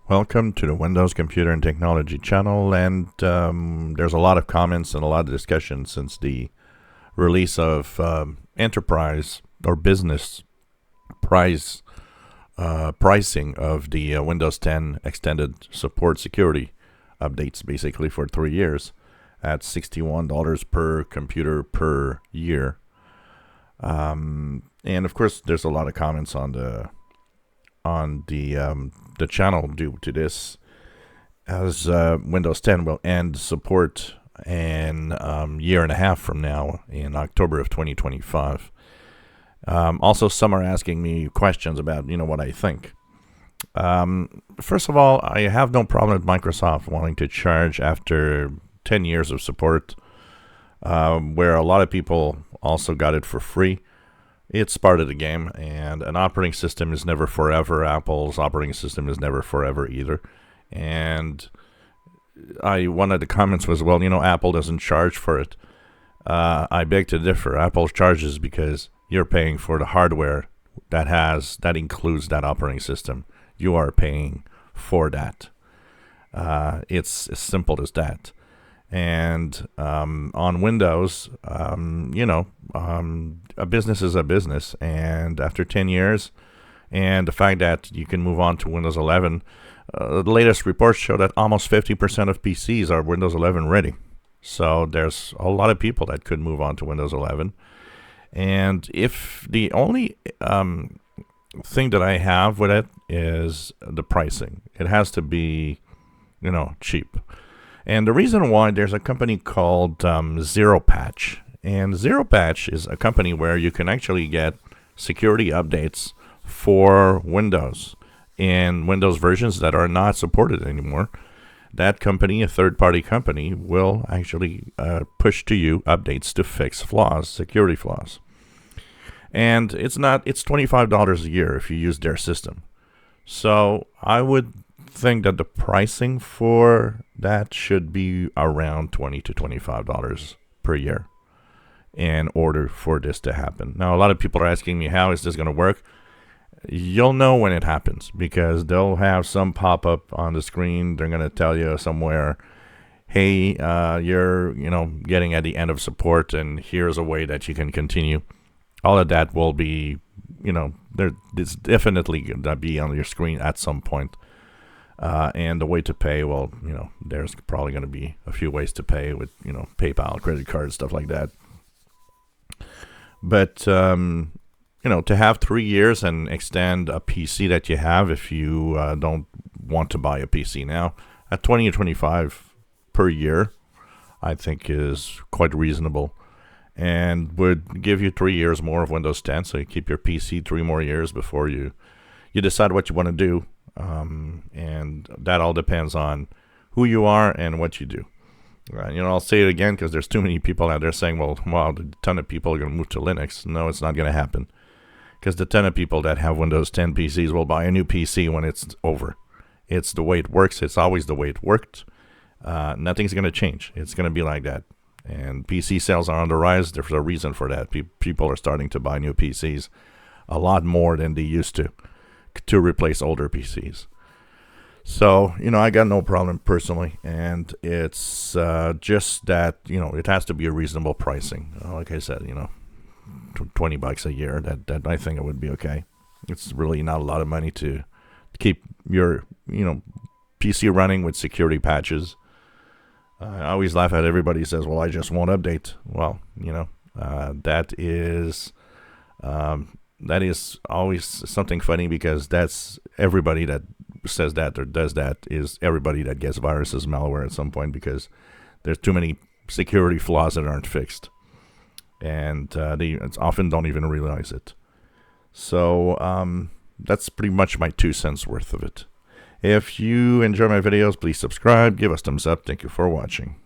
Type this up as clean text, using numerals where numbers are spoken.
Welcome to the Windows Computer and Technology channel, and there's a lot of comments and a lot of discussion since the release of enterprise or business price pricing of the Windows 10 extended support security updates, basically for 3 years at $61 per computer per year. And of course, there's a lot of comments on the channel due to this, as Windows 10 will end support in year and a half from now in October of 2025. Also, some are asking me questions about what I think. First of all, I have no problem with Microsoft wanting to charge after 10 years of support, where a lot of people also got it for free. It's part of the game, and an operating system is never forever. Apple's operating system is never forever either. And one of the comments was, well, Apple doesn't charge for it. I beg to differ. Apple charges because you're paying for the hardware that includes that operating system. You are paying for that. It's as simple as that. And on Windows, a business is a business. And after 10 years, and the fact that you can move on to Windows 11, the latest reports show that almost 50% of PCs are Windows 11 ready. So there's a lot of people that could move on to Windows 11. And if the only thing that I have with it is the pricing, it has to be, cheap. And the reason why, there's a company called Zero Patch. And Zero Patch is a company where you can actually get security updates for Windows in Windows versions that are not supported anymore. That company, a third-party company, will actually push to you updates to fix flaws, security flaws. And it's $25 a year if you use their system. So I would think that the pricing for that should be around $20 to $25 per year in order for this to happen. Now, a lot of people are asking me, how is this going to work? You'll know when it happens, because they'll have some pop-up on the screen. They're going to tell you somewhere, hey, you're getting at the end of support, and here's a way that you can continue. All of that will be, it's definitely going to be on your screen at some point. And the way to pay, well, there's probably going to be a few ways to pay with, PayPal, credit card, stuff like that. But, to have 3 years and extend a PC that you have, if you don't want to buy a PC now, at $20 or $25 per year, I think is quite reasonable. And would give you 3 years more of Windows 10, so you keep your PC 3 more years before you decide what you want to do. And that all depends on who you are and what you do. I'll say it again because there's too many people out there saying, well, wow, a ton of people are going to move to Linux. No, it's not going to happen, because the ton of people that have Windows 10 PCs will buy a new PC when it's over. It's the way it works. It's always the way it worked. Nothing's going to change. It's going to be like that. And PC sales are on the rise. There's a reason for that. People are starting to buy new PCs a lot more than they used to replace older PCs. So, I got no problem personally, and it's just that, it has to be a reasonable pricing. Like I said, $20 a year, that I think it would be okay. It's really not a lot of money to keep your, PC running with security patches. I always laugh at everybody who says, well, I just won't update. Well, that is always something funny, because that's everybody that says that or does that is everybody that gets viruses, malware at some point, because there's too many security flaws that aren't fixed. And they often don't even realize it. So that's pretty much my 2 cents worth of it. If you enjoy my videos, please subscribe, give us thumbs up. Thank you for watching.